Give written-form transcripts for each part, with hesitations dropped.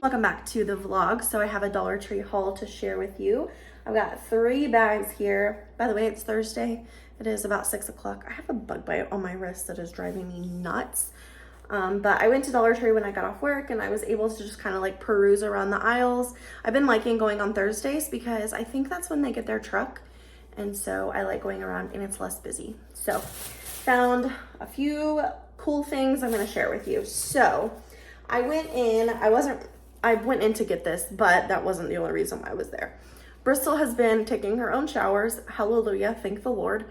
Welcome back to the vlog. So I have a Dollar Tree haul to share with you. I've got 3 bags here. By the way, it's Thursday. It is about 6 o'clock. I have a bug bite on my wrist that is driving me nuts. But I went to Dollar Tree when I got off work and I was able to just kind of like peruse around the aisles. I've been liking going on Thursdays because I think that's when they get their truck. And so I like going around and it's less busy. So found a few cool things I'm gonna share with you. So I went in to get this, but that wasn't the only reason why I was there. Brystal has been taking her own showers. Hallelujah, thank the Lord.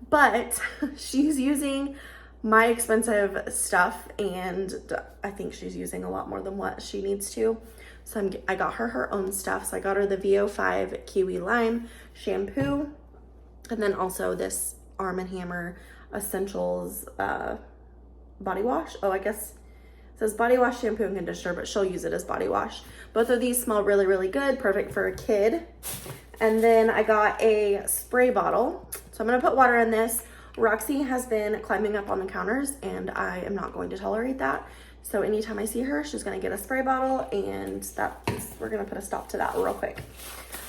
But she's using my expensive stuff and I think she's using a lot more than what she needs to. So I got her own stuff. So I got her the VO5 Kiwi Lime shampoo and then also this Arm & Hammer Essentials body wash. Oh, I guess it says body wash, shampoo, and conditioner, but she'll use it as body wash. Both of these smell really, really good. Perfect for a kid. And then I got a spray bottle. So I'm going to put water in this. Roxy has been climbing up on the counters and I am not going to tolerate that. So anytime I see her, she's going to get a spray bottle and we're going to put a stop to that real quick.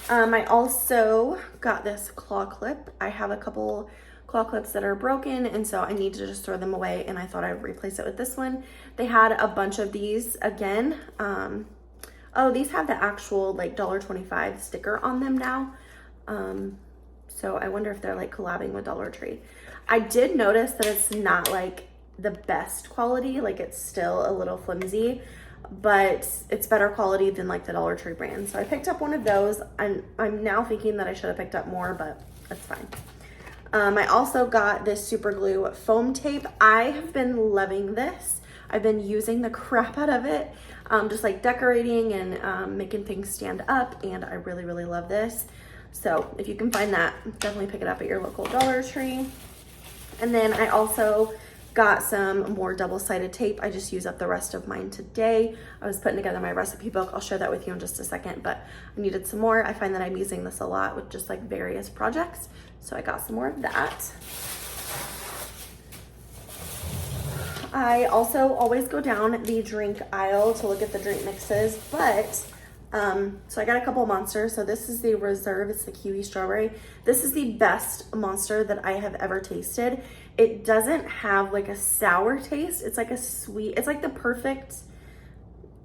I also got this claw clip. I have a couple claw clips that are broken and so I need to just throw them away and I thought I'd replace it with this one. They had a bunch of these again. Oh, these have the actual like $1.25 sticker on them now. So I wonder if they're like collabing with Dollar Tree. I did notice that it's not like the best quality, like it's still a little flimsy, but it's better quality than like the Dollar Tree brand. So I picked up one of those. I'm now thinking that I should have picked up more, but that's fine. I also got this super glue foam tape. I have been loving this. I've been using the crap out of it, just like decorating and making things stand up, and I really, really love this. So if you can find that, definitely pick it up at your local Dollar Tree. And then I also got some more double-sided tape. I just used up the rest of mine today. I was putting together my recipe book. I'll share that with you in just a second, but I needed some more. I find that I'm using this a lot with just like various projects. So I got some more of that. I also always go down the drink aisle to look at the drink mixes, but so I got a couple Monsters. So this is the Reserve, it's the kiwi strawberry. This is the best Monster that I have ever tasted. It doesn't have like a sour taste. It's like a sweet, it's like the perfect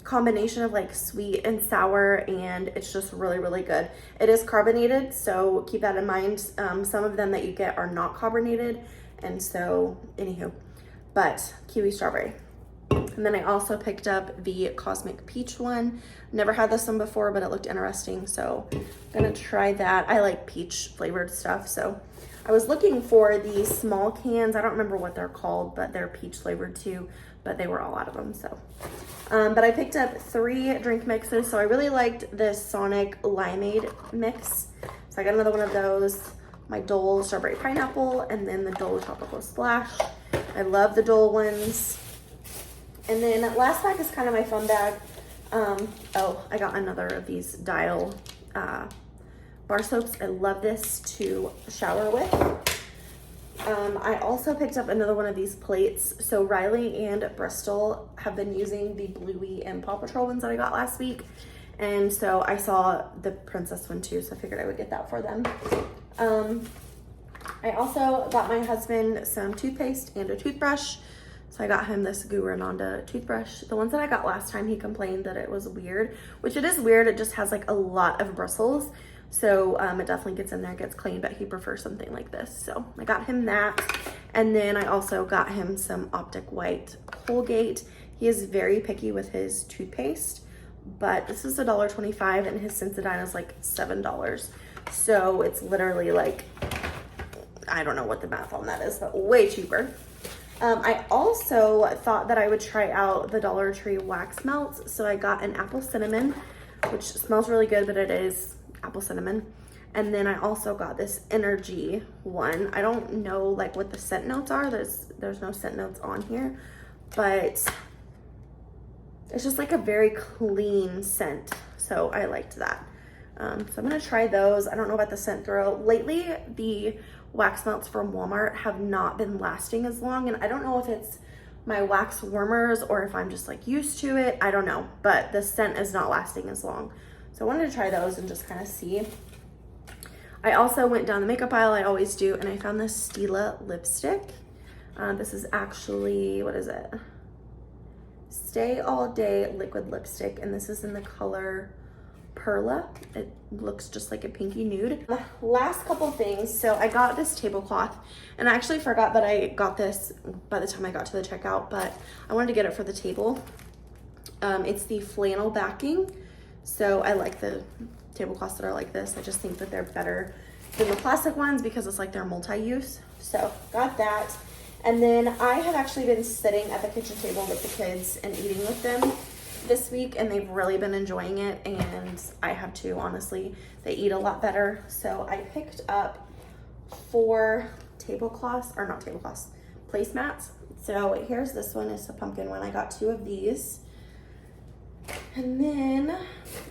combination of like sweet and sour, and it's just really, really good. It is carbonated, so keep that in mind. Some of them that you get are not carbonated, and so anywho, but kiwi strawberry. And then I also picked up the Cosmic Peach one. Never had this one before, but it looked interesting, so I'm gonna try that. I like peach flavored stuff, so I was looking for these small cans. I don't remember what they're called, but they're peach flavored too, but they were all out of them, so. But I picked up 3 drink mixes, so I really liked this Sonic Limeade mix. So I got another one of those, my Dole Strawberry Pineapple, and then the Dole Tropical Splash. I love the Dole ones. And then last bag is kind of my fun bag. Oh, I got another of these Dial bar soaps. I love this to shower with. I also picked up another one of these plates. So Riley and Brystal have been using the Bluey and Paw Patrol ones that I got last week. And so I saw the princess one too, so I figured I would get that for them. I also got my husband some toothpaste and a toothbrush. So I got him this Gurananda toothbrush. The ones that I got last time, he complained that it was weird, which it is weird. It just has like a lot of bristles. So it definitely gets in there, gets clean, but he prefers something like this. So I got him that. And then I also got him some Optic White Colgate. He is very picky with his toothpaste, but this is $1.25 and his Sensodyne is like $7. So it's literally like, I don't know what the math on that is, but way cheaper. I also thought that I would try out the Dollar Tree wax melts. So I got an apple cinnamon, which smells really good, but it is apple cinnamon. And then I also got this energy one. I don't know like what the scent notes are. There's no scent notes on here, but it's just like a very clean scent. So I liked that. So I'm gonna try those. I don't know about the scent throw. Lately, the wax melts from Walmart have not been lasting as long, and I don't know if it's my wax warmers or if I'm just like used to it. I don't know, but the scent is not lasting as long. So I wanted to try those and just kind of see. I also went down the makeup aisle, I always do, and I found this Stila lipstick. This is actually, what is it? Stay All Day liquid lipstick, and this is in the color Perla. It looks just like a pinky nude. Last couple things. So I got this tablecloth, and I actually forgot that I got this by the time I got to the checkout, but I wanted to get it for the table. It's the flannel backing. So I like the tablecloths that are like this. I just think that they're better than the plastic ones because it's like they're multi-use. So got that. And then I have actually been sitting at the kitchen table with the kids and eating with them this week, and they've really been enjoying it, and I have too, honestly. They eat a lot better. So I picked up 4 tablecloths, or not tablecloths, placemats. So here's this one, it's a pumpkin one. I got 2 of these. And then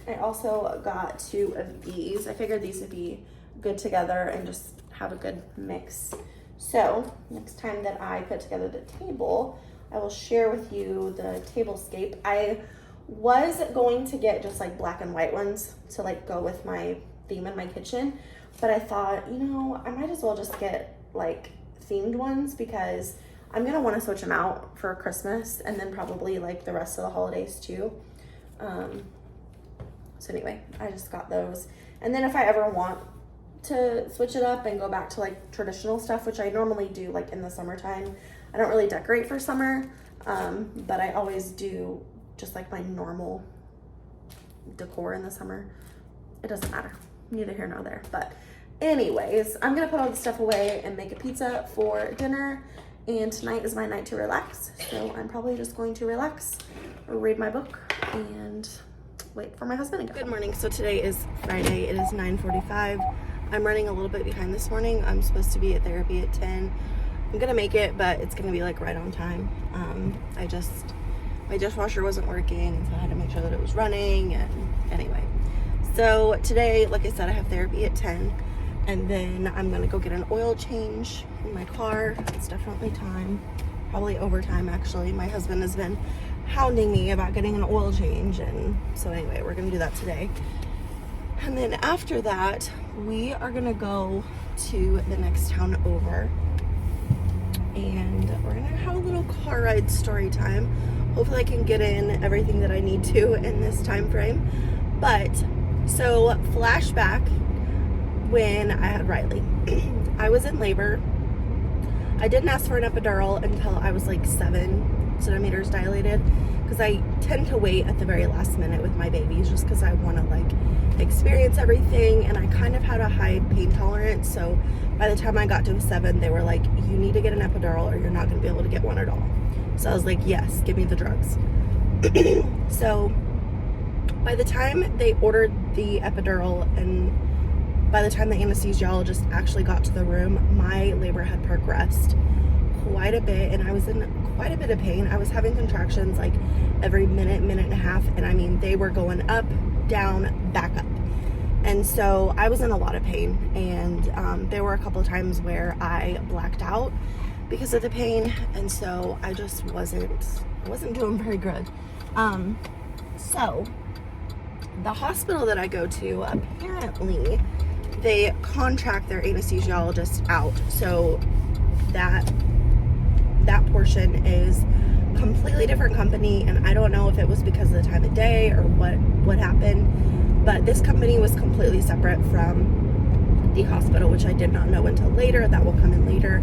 I also got 2 of these. I figured these would be good together and just have a good mix. So next time that I put together the table, I will share with you the tablescape. I was going to get just like black and white ones to like go with my theme in my kitchen, but I thought, you know, I might as well just get like themed ones because I'm gonna want to switch them out for Christmas and then probably like the rest of the holidays too. So anyway, I just got those. And then if I ever want to switch it up and go back to like traditional stuff, which I normally do like in the summertime, I don't really decorate for summer, but I always do just like my normal decor in the summer. It doesn't matter, neither here nor there. But anyways, I'm gonna put all the stuff away and make a pizza for dinner. And tonight is my night to relax. So I'm probably just going to relax, read my book, and wait for my husband to go. Good morning. So today is Friday. It is 9:45. I'm running a little bit behind this morning. I'm supposed to be at therapy at 10. I'm gonna make it, but it's gonna be like right on time. My dishwasher wasn't working, and so I had to make sure that it was running. And anyway, so today, like I said, I have therapy at 10, and then I'm gonna go get an oil change in my car. It's definitely time, probably overtime actually. My husband has been hounding me about getting an oil change, and so anyway, we're gonna do that today. And then after that, we are gonna go to the next town over, and we're gonna have a little car ride story time. Hopefully I can get in everything that I need to in this time frame. But so flashback, when I had Riley, I was in labor. I didn't ask for an epidural until I was like 7 centimeters dilated, because I tend to wait at the very last minute with my babies just because I want to like experience everything, and I kind of had a high pain tolerance. So by the time I got to 7, they were like, you need to get an epidural or you're not going to be able to get one at all. So I was like, yes, give me the drugs. So by the time they ordered the epidural and by the time the anesthesiologist actually got to the room, my labor had progressed quite a bit, and I was in quite a bit of pain. I was having contractions like every minute and a half, and I mean, they were going up, down, back up. And so I was in a lot of pain, and there were a couple of times where I blacked out because of the pain, and so I just wasn't doing very good. So the hospital that I go to, apparently they contract their anesthesiologist out, so that portion is completely different company, and I don't know if it was because of the time of day or what happened, but this company was completely separate from the hospital, which I did not know until later. That will come in later.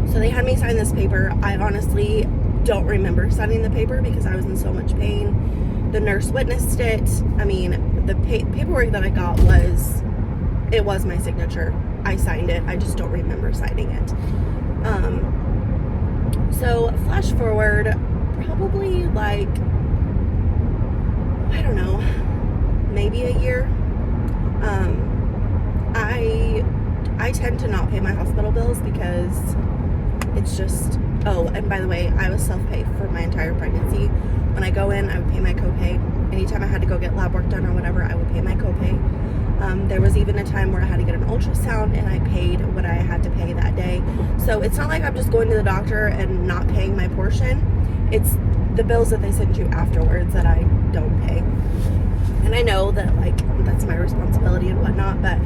So they had me sign this paper. I honestly don't remember signing the paper because I was in so much pain. The nurse witnessed it. I mean, the paperwork that I got was my signature. I signed it. I just don't remember signing it. So flash forward probably like, I don't know, maybe a year. I tend to not pay my hospital bills because it's just, oh, and by the way, I was self-pay for my entire pregnancy. When I go in, I would pay my copay. Anytime I had to go get lab work done or whatever, I would pay my copay. There was even a time where I had to get an ultrasound, and I paid what I had to pay that day. So it's not like I'm just going to the doctor and not paying my portion. It's the bills that they send you afterwards that I don't pay. And I know that, like, that's my responsibility and whatnot, but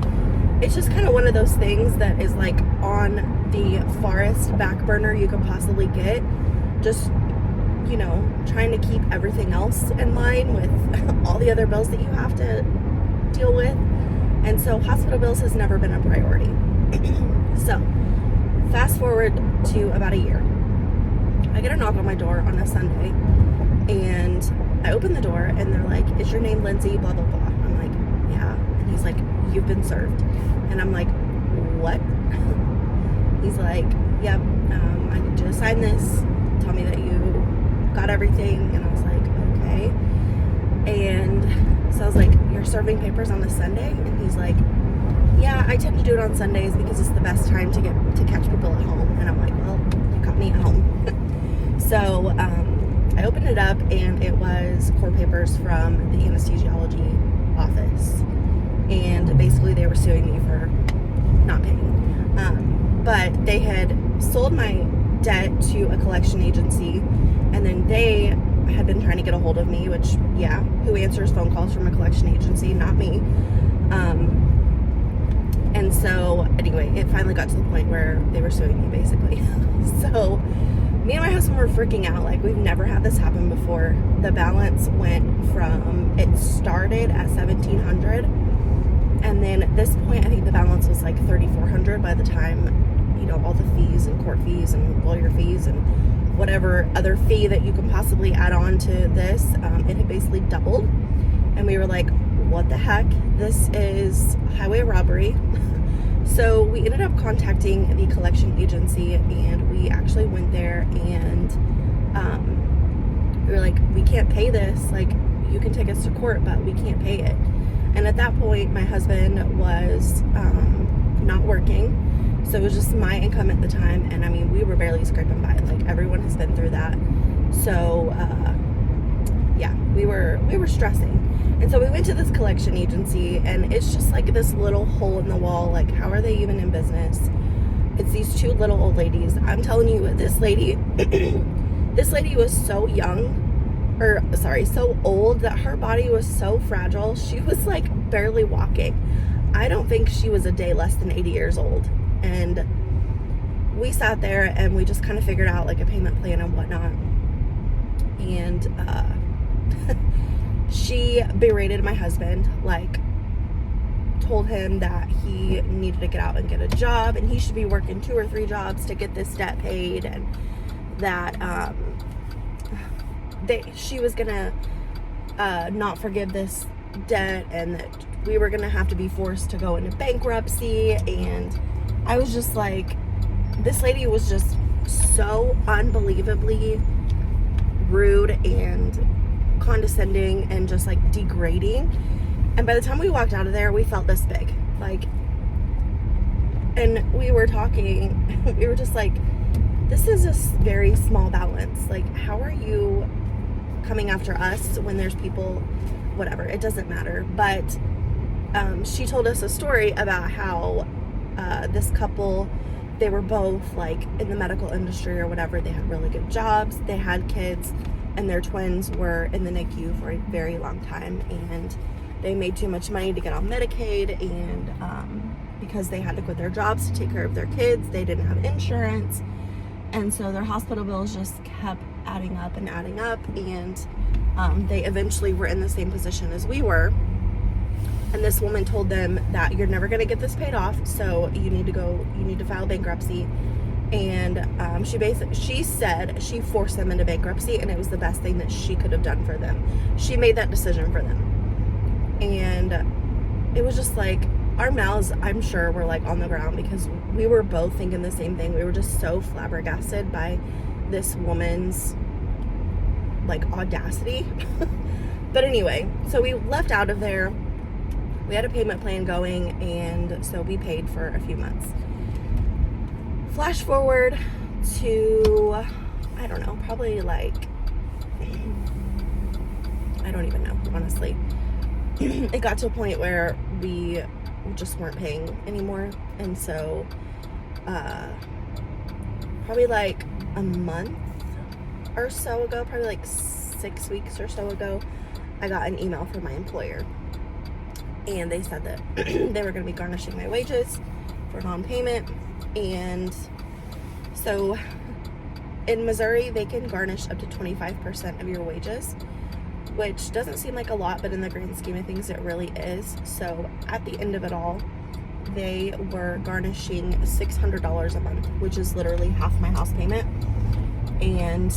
it's just kind of one of those things that is, like, on the farthest back burner you could possibly get. Just, you know, trying to keep everything else in line with all the other bills that you have to deal with. And so hospital bills has never been a priority. So fast forward to about a year. I get a knock on my door on a Sunday, and I open the door, and they're like, "Is your name Lindsay, blah, blah, blah?" I'm like, "Yeah." And he's like, "You've been served." And I'm like, "What?" He's like, "Yep, I need you to sign this. Tell me that you got everything." And I was like, "Okay." And so I was like, "You're serving papers on a Sunday?" And he's like, "Yeah, I tend to do it on Sundays because it's the best time to catch people at home." And I'm like, "Well, you caught me at home." So I opened it up, and it was court papers from the anesthesiology office. And basically they were suing me for not paying. But they had sold my debt to a collection agency, and then they had been trying to get a hold of me, which, yeah, who answers phone calls from a collection agency? Not me. And so anyway, it finally got to the point where they were suing me, basically. So me and my husband were freaking out. Like, we've never had this happen before. The balance went from, it started at $1,700, and then at this point I think the balance was like $3,400 by the time, you know, all the fees and court fees and lawyer fees and whatever other fee that you can possibly add on to this. It had basically doubled, and we were like, what the heck? This is highway robbery. So we ended up contacting the collection agency, and we actually went there, and we were like, "We can't pay this. Like, you can take us to court, but we can't pay it." And at that point, my husband was not working, so it was just my income at the time. And I mean, we were barely scraping by. Like, everyone has been through that. So yeah, we were stressing. And so we went to this collection agency, and it's just like this little hole in the wall. Like, how are they even in business? It's these two little old ladies. I'm telling you, this lady, this lady was so so old that her body was so fragile. She was like barely walking. I don't think she was a day less than 80 years old. And we sat there, and we just kind of figured out like a payment plan and whatnot. And she berated my husband, like told him that he needed to get out and get a job, and he should be working 2 or 3 jobs to get this debt paid, and that she was gonna not forgive this debt, and that we were gonna have to be forced to go into bankruptcy. And I was just like, this lady was just so unbelievably rude and condescending and just like degrading. And by the time we walked out of there, we felt this big, like, and we were talking, we were just like, this is a very small balance. Like, how are you coming after us when there's people, whatever, it doesn't matter. But she told us a story about how this couple, they were both like in the medical industry or whatever. They had really good jobs, they had kids, and their twins were in the NICU for a very long time, and they made too much money to get on Medicaid, and because they had to quit their jobs to take care of their kids, they didn't have insurance, and so their hospital bills just kept adding up and adding up, and they eventually were in the same position as we were. And this woman told them that you're never going to get this paid off, so you need to file bankruptcy. And she said she forced them into bankruptcy, and it was the best thing that she could have done for them. She made that decision for them. And it was just like, our mouths, I'm sure, were like on the ground, because we were both thinking the same thing. We were just so flabbergasted by this woman's like audacity. But anyway, so we left out of there. We had a payment plan going, and so we paid for a few months. Flash forward to, I don't know, probably like, I don't even know, honestly. It got to a point where we just weren't paying anymore. And so probably like a month or so ago, probably like 6 weeks or so ago, I got an email from my employer, and they said that they were going to be garnishing my wages for non-payment. And so in Missouri, they can garnish up to 25% of your wages, which doesn't seem like a lot, but in the grand scheme of things, it really is. So at the end of it all, they were garnishing $600 a month, which is literally half my house payment. And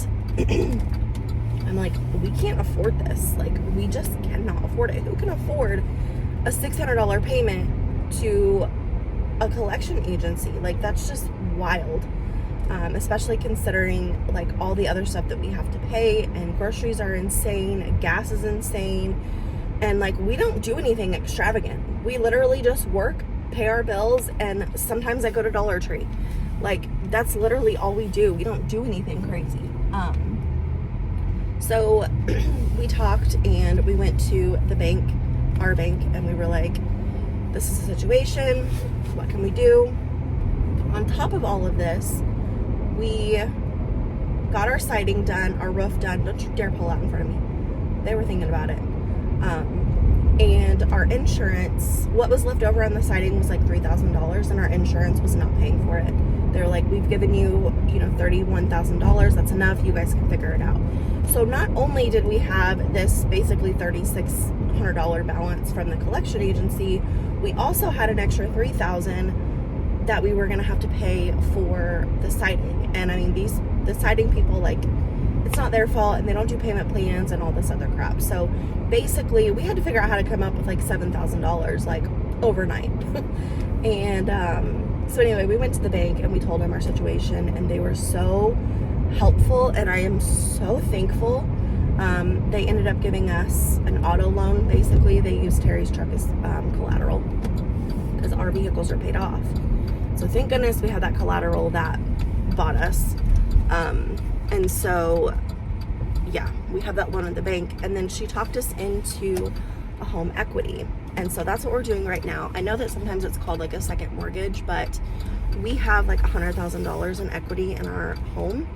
I'm like, we can't afford this. Like, we just cannot afford it. Who can afford a $600 payment to a collection agency? Like, that's just wild. Especially considering like all the other stuff that we have to pay, and groceries are insane, gas is insane, and like we don't do anything extravagant. We literally just work, pay our bills, and sometimes I go to Dollar Tree. Like, that's literally all we do. We don't do anything crazy. So we talked, and we went to the bank, our bank, and we were like, this is the situation, what can we do? On top of all of this, we got our siding done, our roof done. Don't you dare pull out in front of me. They were thinking about it. And our insurance, what was left over on the siding was like $3,000, and our insurance was not paying for it. They were like, we've given you, $31,000. That's enough. You guys can figure it out. So not only did we have this basically $3,600 balance from the collection agency, we also had an extra $3,000 that we were going to have to pay for the siding. And I mean, the siding people, like, it's not their fault, and they don't do payment plans and all this other crap. So basically we had to figure out how to come up with like $7,000 like overnight. And so anyway, we went to the bank and we told them our situation, and they were so helpful, and I am so thankful. They ended up giving us an auto loan. Basically, they used Terry's truck as collateral because our vehicles are paid off. So thank goodness we had that collateral that bought us. And so, yeah, we have that loan at the bank. And then she talked us into a home equity. And so that's what we're doing right now. I know that sometimes it's called like a second mortgage, but we have like $100,000 in equity in our home.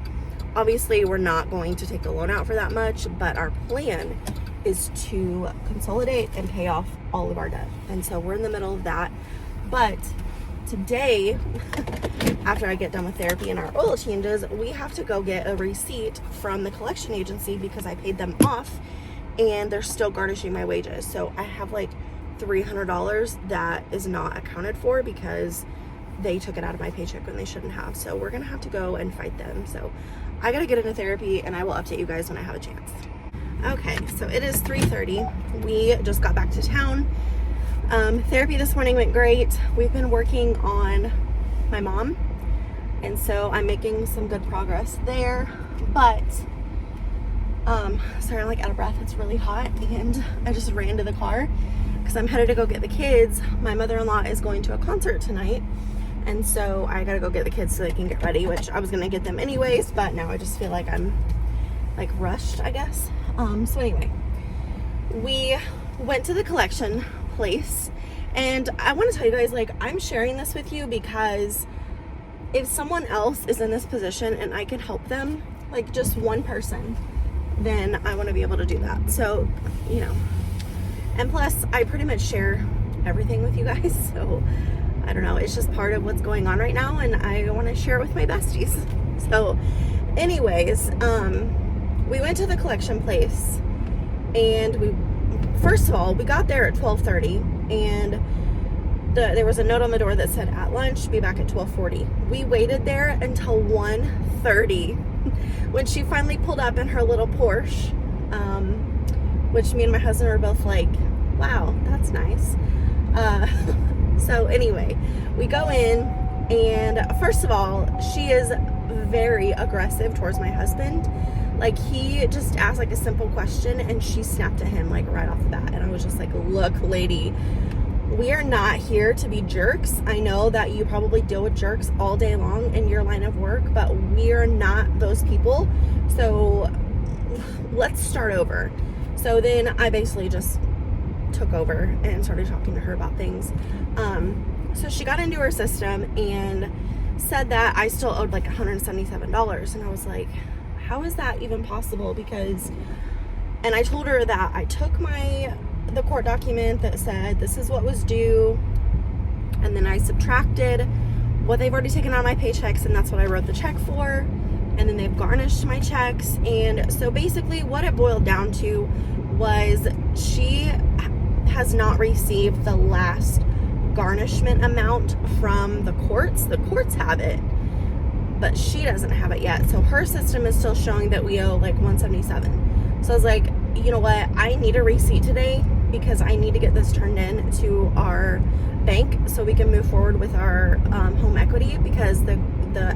Obviously, we're not going to take a loan out for that much, but our plan is to consolidate and pay off all of our debt. And so we're in the middle of that. But today, after I get done with therapy and our oil changes, we have to go get a receipt from the collection agency because I paid them off and they're still garnishing my wages. So I have like $300 that is not accounted for because they took it out of my paycheck when they shouldn't have. So we're gonna have to go and fight them. So I gotta get into therapy, and I will update you guys when I have a chance. Okay, so it is 3:30. We just got back to town. Therapy this morning went great. We've been working on my mom, and so I'm making some good progress there. But sorry, I'm like out of breath. It's really hot, and I just ran to the car because I'm headed to go get the kids. My mother-in-law is going to a concert tonight, and so I gotta go get the kids so they can get ready, which I was gonna get them anyways, but now I just feel like I'm like rushed, I guess. So anyway, we went to the collection place, and I want to tell you guys, like, I'm sharing this with you because if someone else is in this position and I can help them, like just one person, then I want to be able to do that. So, and plus I pretty much share everything with you guys, so I don't know, it's just part of what's going on right now, and I want to share it with my besties. So anyways, we went to the collection place, and first of all, we got there at 12:30, and there was a note on the door that said at lunch, be back at 12:40. We waited there until 1:30 when she finally pulled up in her little Porsche, which me and my husband were both like, wow, that's nice. So anyway, we go in, and first of all, she is very aggressive towards my husband. Like, he just asked like a simple question and she snapped at him like right off the bat. And I was just like, look, lady, we are not here to be jerks. I know that you probably deal with jerks all day long in your line of work, but we are not those people. So let's start over. So then I basically just took over and started talking to her about things. So she got into her system and said that I still owed like $177. And I was like, how is that even possible? Because, and I told her that I took the court document that said this is what was due, and then I subtracted what they've already taken out of my paychecks, and that's what I wrote the check for, and then they've garnished my checks. And so basically what it boiled down to was she has not received the last garnishment amount from the courts. The courts have it, but she doesn't have it yet. So her system is still showing that we owe like $177. So I was like, you know what? I need a receipt today because I need to get this turned in to our bank so we can move forward with our home equity, because the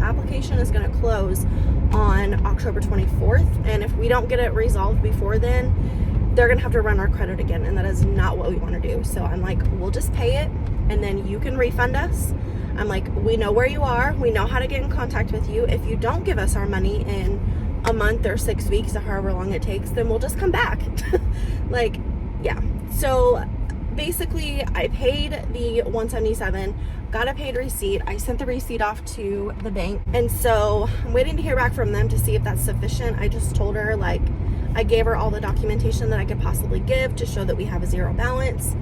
application is going to close on October 24th. And if we don't get it resolved before then, they're going to have to run our credit again. And that is not what we want to do. So I'm like, we'll just pay it and then you can refund us. I'm like, we know where you are. We know how to get in contact with you. If you don't give us our money in a month or 6 weeks or however long it takes, then we'll just come back. Like, yeah. So basically I paid the $177, got a paid receipt. I sent the receipt off to the bank. And so I'm waiting to hear back from them to see if that's sufficient. I just told her, like, I gave her all the documentation that I could possibly give to show that we have a zero balance.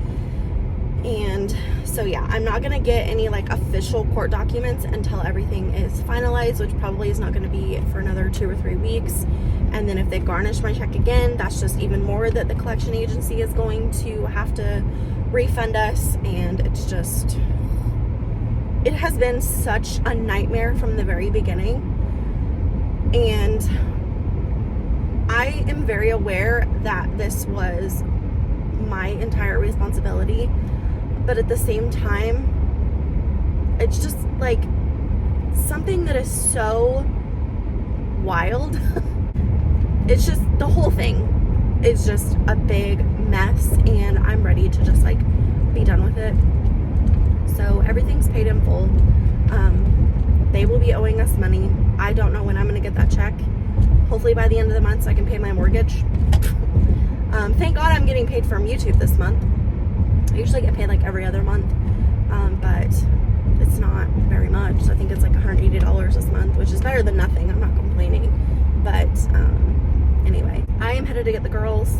And so yeah, I'm not gonna get any like official court documents until everything is finalized, which probably is not gonna be for another 2 or 3 weeks. And then if they garnish my check again, that's just even more that the collection agency is going to have to refund us. And it's just, it has been such a nightmare from the very beginning. And I am very aware that this was my entire responsibility, but at the same time, it's just like something that is so wild. It's just, the whole thing is just a big mess, and I'm ready to just like be done with it. So everything's paid in full. They will be owing us money. I don't know when I'm gonna get that check. Hopefully by the end of the month so I can pay my mortgage. Thank God I'm getting paid from YouTube this month. I usually get paid like every other month, but it's not very much. So I think it's like $180 this month, which is better than nothing. I'm not complaining. But anyway, I am headed to get the girls.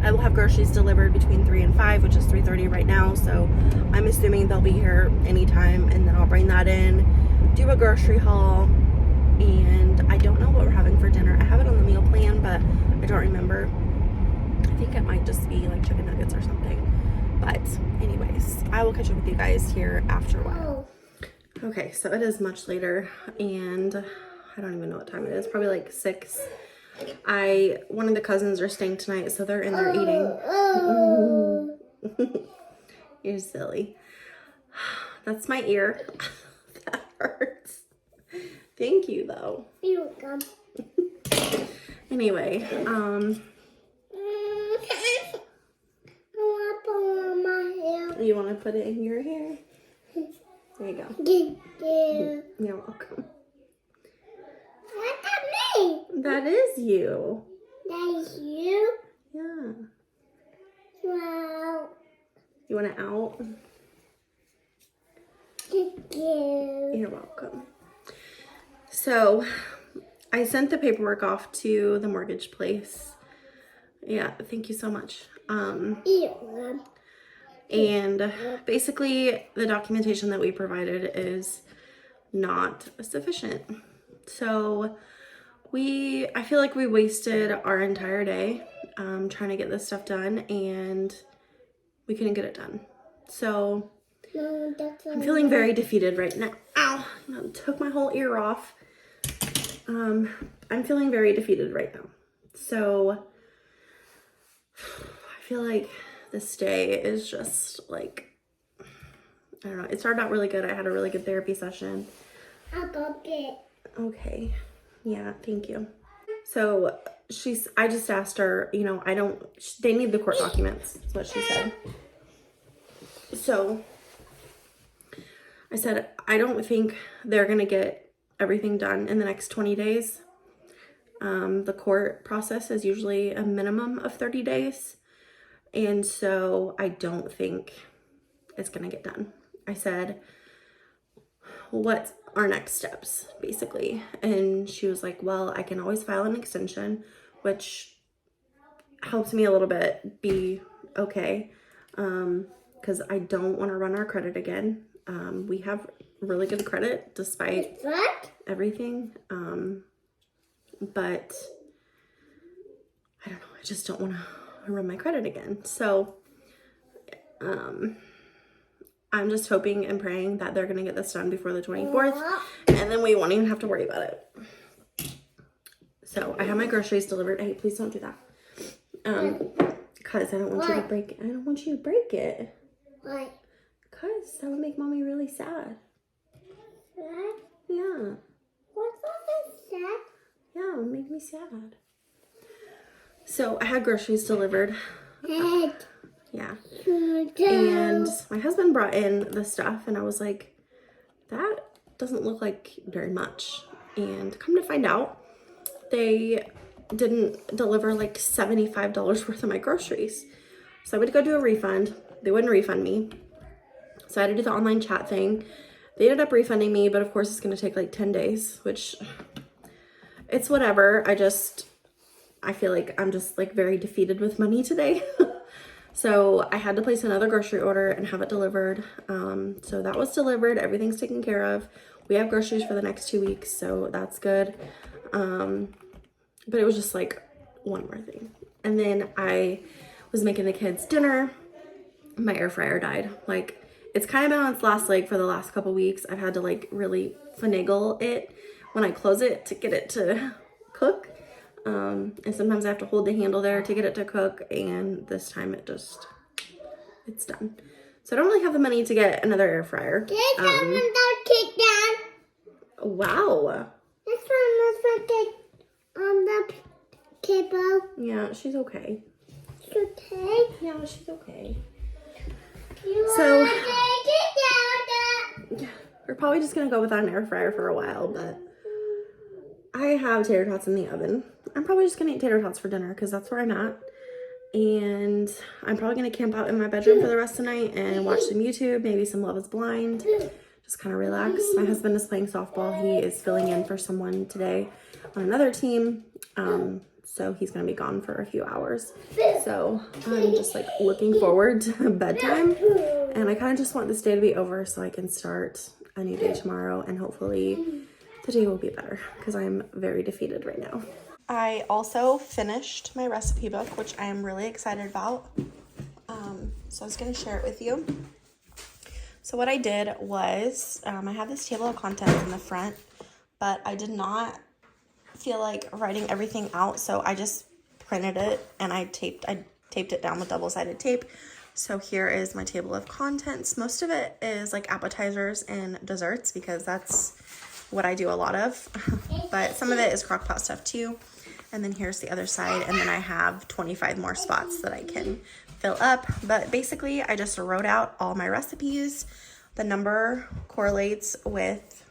I will have groceries delivered between 3 and 5, which is 3:30 right now. So I'm assuming they'll be here anytime, and then I'll bring that in, do a grocery haul. And I don't know what we're having for dinner. I have it on the meal plan, but I don't remember. I think it might just be like chicken nuggets or something. But anyways, I will catch up with you guys here after a while. Okay, so it is much later, and I don't even know what time it is. Probably like 6. One of the cousins are staying tonight, so they're in there eating. You're silly. That's my ear. That hurts. Thank you, though. You're welcome. Anyway, you want to put it in your hair? There you go. Thank you. You're welcome. That's me. That is you. That is you? Yeah. Wow. You want it out? Thank you. You're welcome. So I sent the paperwork off to the mortgage place. Yeah, thank you so much. And basically the documentation that we provided is not sufficient. So I feel like we wasted our entire day trying to get this stuff done, and we couldn't get it done. So I'm feeling very defeated right now. Ow, I took my whole ear off. I'm feeling very defeated right now. So I feel like this day is just like, I don't know. It started out really good. I had a really good therapy session. I'll go get. Okay. Yeah, thank you. So I just asked her, you know, they need the court documents, is what she said. So I said, I don't think they're going to get everything done in the next 20 days. The court process is usually a minimum of 30 days. And so I don't think it's gonna get done. I said, what's our next steps, basically? And she was like, well, I can always file an extension, which helps me a little bit be okay, because I don't want to run our credit again. We have really good credit despite everything, but I don't know, I just don't want to run my credit again. So I'm just hoping and praying that they're going to get this done before the 24th, and then we won't even have to worry about it. So I have my groceries delivered. Hey, please don't do that. Cause I don't want you to break it. I don't want you to break it. Why? Cause that would make mommy really sad. Sad? Yeah. What's that sad? Yeah, it would make me sad. So I had groceries delivered. Yeah. And my husband brought in the stuff and I was like, that doesn't look like very much. And come to find out, they didn't deliver like $75 worth of my groceries. So I went to go do a refund. They wouldn't refund me. So I had to do the online chat thing. They ended up refunding me, but of course it's going to take like 10 days, which it's whatever. I feel like I'm just like very defeated with money today. So I had to place another grocery order and have it delivered. So that was delivered. Everything's taken care of. We have groceries for the next 2 weeks, so that's good. But it was just like one more thing. And then I was making the kids dinner. My air fryer died. Like, it's kind of been on its last leg for the last couple weeks. I've had to like really finagle it when I close it to get it to cook. And sometimes I have to hold the handle there to get it to cook. And this time it's done. So I don't really have the money to get another air fryer. Wow. This one looks like on the table. Yeah, she's okay. She's okay? Yeah, she's okay. So we're probably just gonna go without an air fryer for a while, but I have tater tots in the oven. I'm probably just gonna eat tater tots for dinner because that's where I'm at. And I'm probably gonna camp out in my bedroom for the rest of the night and watch some YouTube, maybe some Love is Blind. Just kind of relax. My husband is playing softball. He is filling in for someone today on another team. So he's gonna be gone for a few hours. So I'm just like looking forward to bedtime. And I kind of just want this day to be over so I can start a new day tomorrow. And hopefully the day will be better because I'm very defeated right now. I also finished my recipe book, which I am really excited about. So I was gonna share it with you. So what I did was, I have this table of contents in the front, but I did not feel like writing everything out, so I just printed it and I taped it down with double-sided tape. So here is my table of contents. Most of it is like appetizers and desserts because that's what I do a lot of, but some of it is crock pot stuff too. And then here's the other side, and then I have 25 more spots that I can fill up. But basically I just wrote out all my recipes. The number correlates with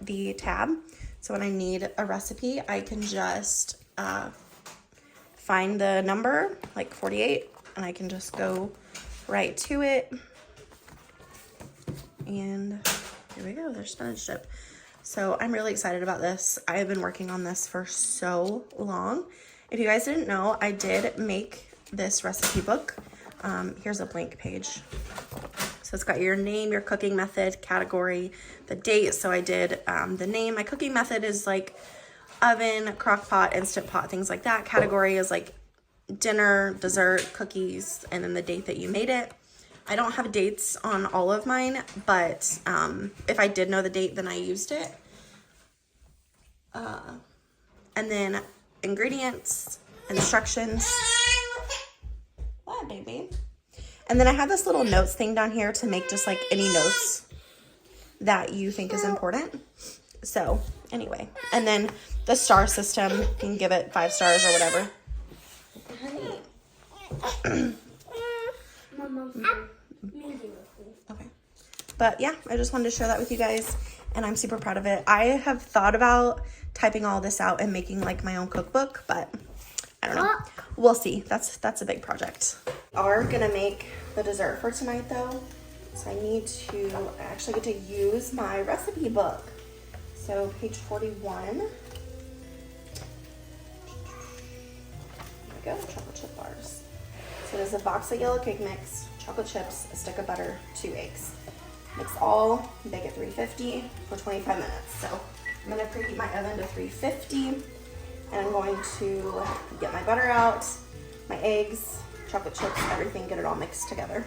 the tab. So when I need a recipe, I can just find the number, like 48, and I can just go right to it. And here we go, there's spinach dip. So I'm really excited about this. I have been working on this for so long. If you guys didn't know, I did make this recipe book. Here's a blank page. So it's got your name, your cooking method, category, the date. So I did the name. My cooking method is like oven, crock pot, instant pot, things like that. Category is like dinner, dessert, cookies, and then the date that you made it. I don't have dates on all of mine, but if I did know the date, then I used it. And then ingredients, instructions. What, baby? And then I have this little notes thing down here to make just like any notes that you think is important. So anyway, and then the star system, you can give it 5 stars or whatever. Okay. But yeah, I just wanted to share that with you guys, and I'm super proud of it. I have thought about typing all this out and making like my own cookbook, but I don't know. We'll see. That's a big project. Are gonna make the dessert for tonight though, so I actually get to use my recipe book. So page 41. Here we go, chocolate chip bars. So there's a box of yellow cake mix, chocolate chips, a stick of butter, 2 eggs. Mix all, bake at 350 for 25 minutes. So I'm gonna preheat my oven to 350, and I'm going to get my butter out, my eggs, chocolate chips, everything, get it all mixed together.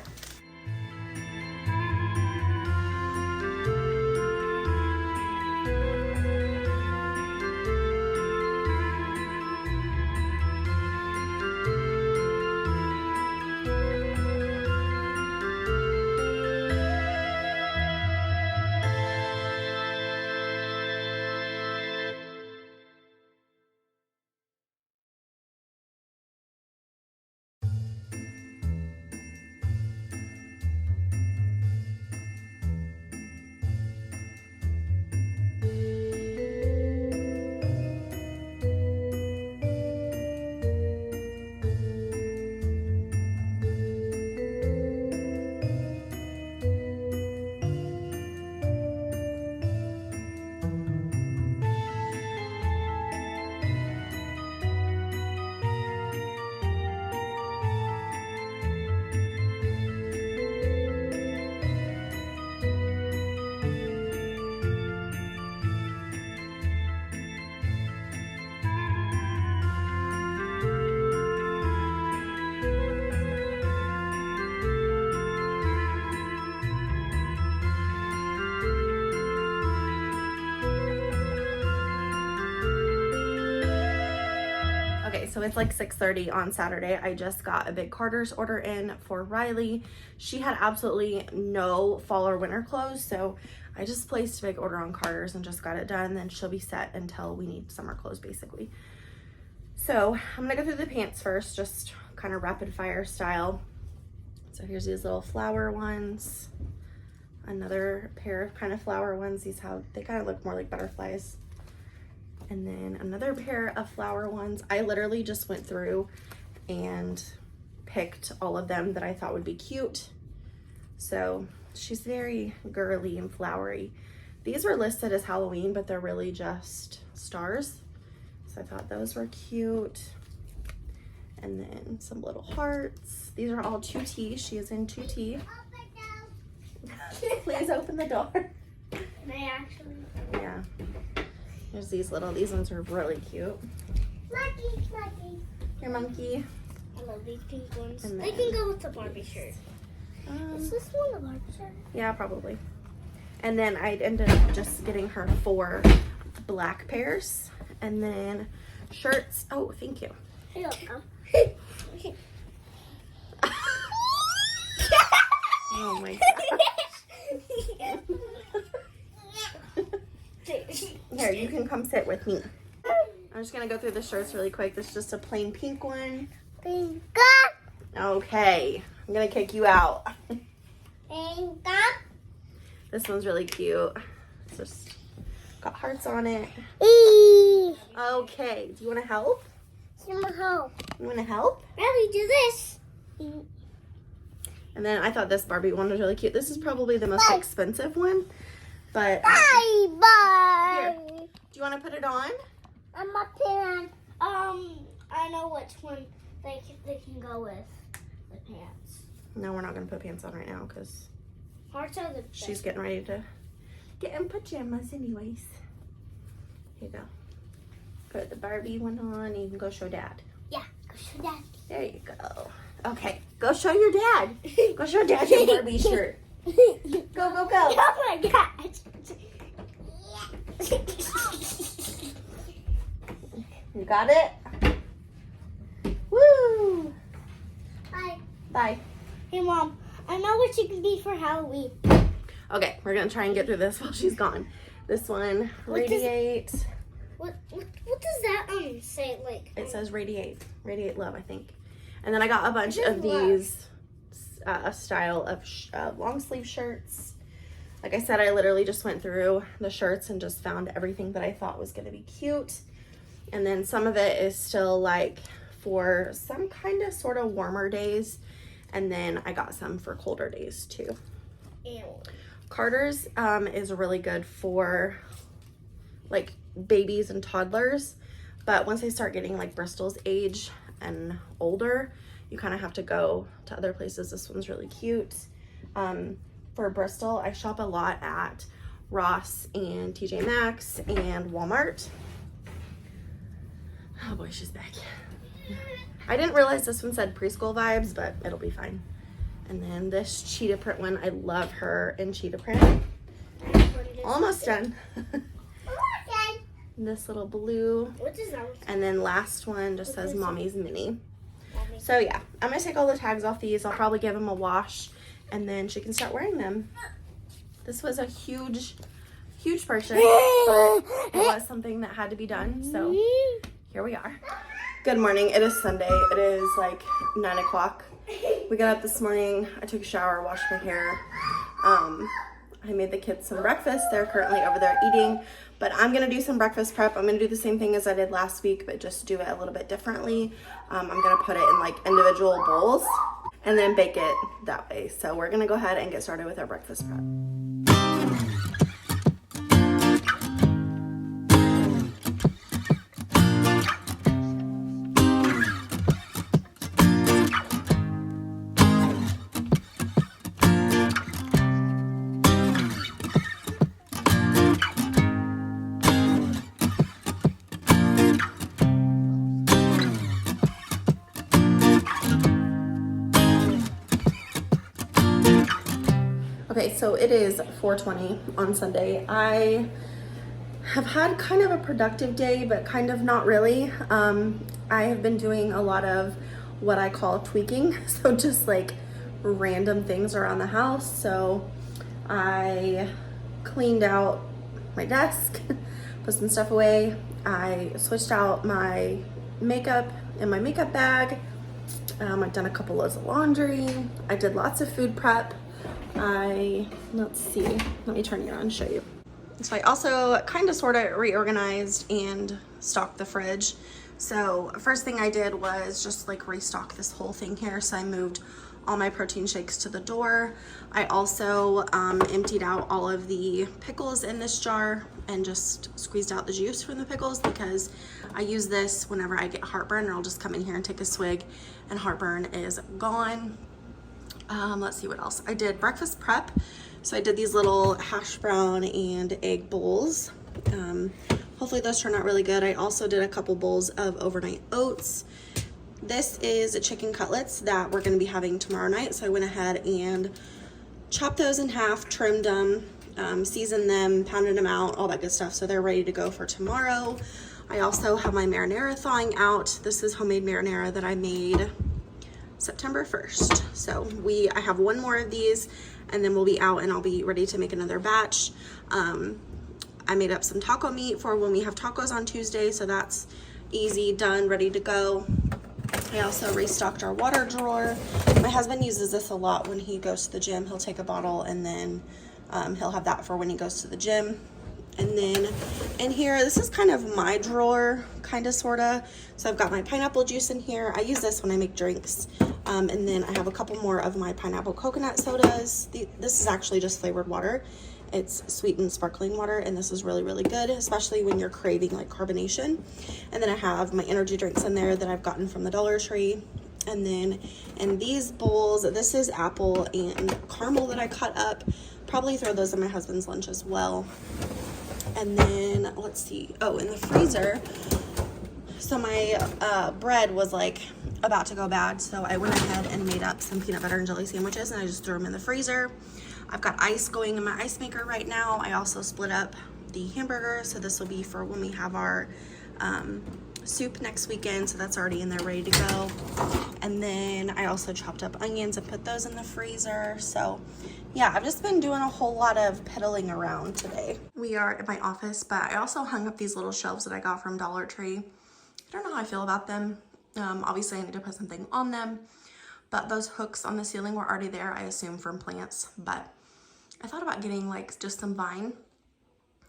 So it's like 6:30 on Saturday. I just got a big Carter's order in for Rylea. She had absolutely no fall or winter clothes, so I just placed a big order on Carter's and just got it done. Then she'll be set until we need summer clothes basically. So I'm gonna go through the pants first, just kind of rapid fire style. So here's these little flower ones. Another pair of kind of flower ones. These they kind of look more like butterflies. And then another pair of flower ones. I literally just went through and picked all of them that I thought would be cute. So she's very girly and flowery. These were listed as Halloween, but they're really just stars. So I thought those were cute. And then some little hearts. These are all 2T. She is in 2T. Please open the door. May I actually? Yeah. There's these ones are really cute. Monkey. Your monkey. I love these pink ones. They can go with the Barbie shirt. Is this one a Barbie shirt? Yeah, probably. And then I ended up just getting her 4 black pairs. And then shirts. Oh, thank you. Here you go. Oh my god. Here, you can come sit with me. I'm just gonna go through the shirts really quick. This is just a plain pink one. Pink. Okay, I'm gonna kick you out. Pink. This one's really cute. It's just got hearts on it. Okay, do you wanna help? You wanna help? Really, do this. And then I thought this Barbie one was really cute. This is probably the most expensive one, but Bye. here, do you want to put it on? I'm a parent. I know which one they can go with the pants. No, we're not gonna put pants on right now because Hearts are the best. she's getting ready to get in pajamas anyways. Here you go. Put the Barbie one on and you can go show Dad. Yeah, go show Dad. There you go. Okay, go show your dad. Go show Dad your Barbie shirt. Go, go, go. Oh my god. You got it? Woo! Bye. Bye. Hey Mom, I know what you can be for Halloween. Okay, we're gonna try and get through this while she's gone. This one, radiate. What does that say? Like It says radiate love, I think. And then I got a bunch of love? these style of long sleeve shirts. Like I said, I literally just went through the shirts and just found everything that I thought was gonna be cute. And then some of it is still like for some kind of sort of warmer days. And then I got some for colder days too. Ew. Carter's is really good for like babies and toddlers, but once they start getting like Brystal's age and older, you kind of have to go to other places. This one's really cute. For Brystal, I shop a lot at Ross and TJ Maxx and Walmart. Oh boy, she's back. I didn't realize this one said preschool vibes, but it'll be fine. And then this cheetah print one, I love her in cheetah print. Almost done. This little blue. What is that? And then last one just says Mommy's Mini. So yeah, I'm gonna take all the tags off these. I'll probably give them a wash and then she can start wearing them. This was a huge purchase, but it was something that had to be done. So here we are. Good morning. It is Sunday. It is like 9 o'clock. We got up this morning. I took a shower, washed my hair. I made the kids some breakfast. They're currently over there eating, but I'm gonna do some breakfast prep. I'm gonna do the same thing as I did last week, but just do it a little bit differently. I'm gonna put it in like individual bowls and then bake it that way. So we're gonna go ahead and get started with our breakfast prep. Okay, so it is 4:20 on Sunday. I have had kind of a productive day, but kind of not really. I have been doing a lot of what I call tweaking, so just like random things around the house. So I cleaned out my desk, put some stuff away. I switched out my makeup in my makeup bag. I've done a couple loads of laundry. I did lots of food prep. Let's see, let me turn you on and show you. So I also kind of sort of reorganized and stocked the fridge. So first thing I did was just like restock this whole thing here. So I moved all my protein shakes to the door. I also emptied out all of the pickles in this jar and just squeezed out the juice from the pickles because I use this whenever I get heartburn, and I'll just come in here and take a swig and heartburn is gone. Let's see what else. I did breakfast prep. So I did these little hash brown and egg bowls. Hopefully those turned out really good. I also did a couple bowls of overnight oats. This is chicken cutlets that we're gonna be having tomorrow night. So I went ahead and chopped those in half, trimmed them, seasoned them, pounded them out, all that good stuff. So they're ready to go for tomorrow. I also have my marinara thawing out. This is homemade marinara that I made September 1st. So I have one more of these and then we'll be out and I'll be ready to make another batch. I made up some taco meat for when we have tacos on Tuesday. So that's easy, done, ready to go. I also restocked our water drawer. My husband uses this a lot when he goes to the gym. He'll take a bottle and then he'll have that for when he goes to the gym. And then in here, this is kind of my drawer, kind of, sort of. So I've got my pineapple juice in here. I use this when I make drinks. And then I have a couple more of my pineapple coconut sodas. This is actually just flavored water. It's sweetened sparkling water, and this is really, really good, especially when you're craving like carbonation. And then I have my energy drinks in there that I've gotten from the Dollar Tree. And then in these bowls, this is apple and caramel that I cut up. Probably throw those in my husband's lunch as well. And then let's see, oh, in the freezer, so my bread was like about to go bad, so I went ahead and made up some peanut butter and jelly sandwiches and I just threw them in the freezer. I've got ice going in my ice maker right now. I also split up the hamburger, so this will be for when we have our soup next weekend, so that's already in there ready to go. And then I also chopped up onions and put those in the freezer. So yeah, I've just been doing a whole lot of piddling around today. We are at my office, but I also hung up these little shelves that I got from Dollar Tree. I don't know how I feel about them. Obviously I need to put something on them, but those hooks on the ceiling were already there, I assume from plants. But I thought about getting like just some vine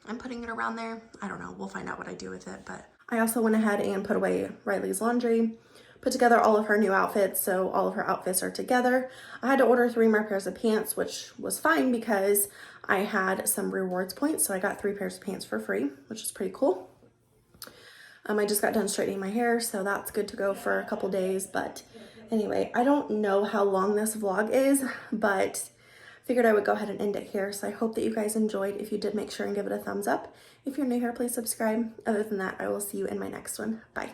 and putting it around there. I don't know, we'll find out what I do with it. But I also went ahead and put away Riley's laundry. put together all of her new outfits, so all of her outfits are together. I had to order 3 more pairs of pants, which was fine because I had some rewards points, so I got 3 pairs of pants for free, which is pretty cool. I just got done straightening my hair, so that's good to go for a couple days. But anyway, I don't know how long this vlog is, but figured I would go ahead and end it here. So I hope that you guys enjoyed. If you did, make sure and give it a thumbs up. If you're new here, please subscribe. Other than that, I will see you in my next one. Bye.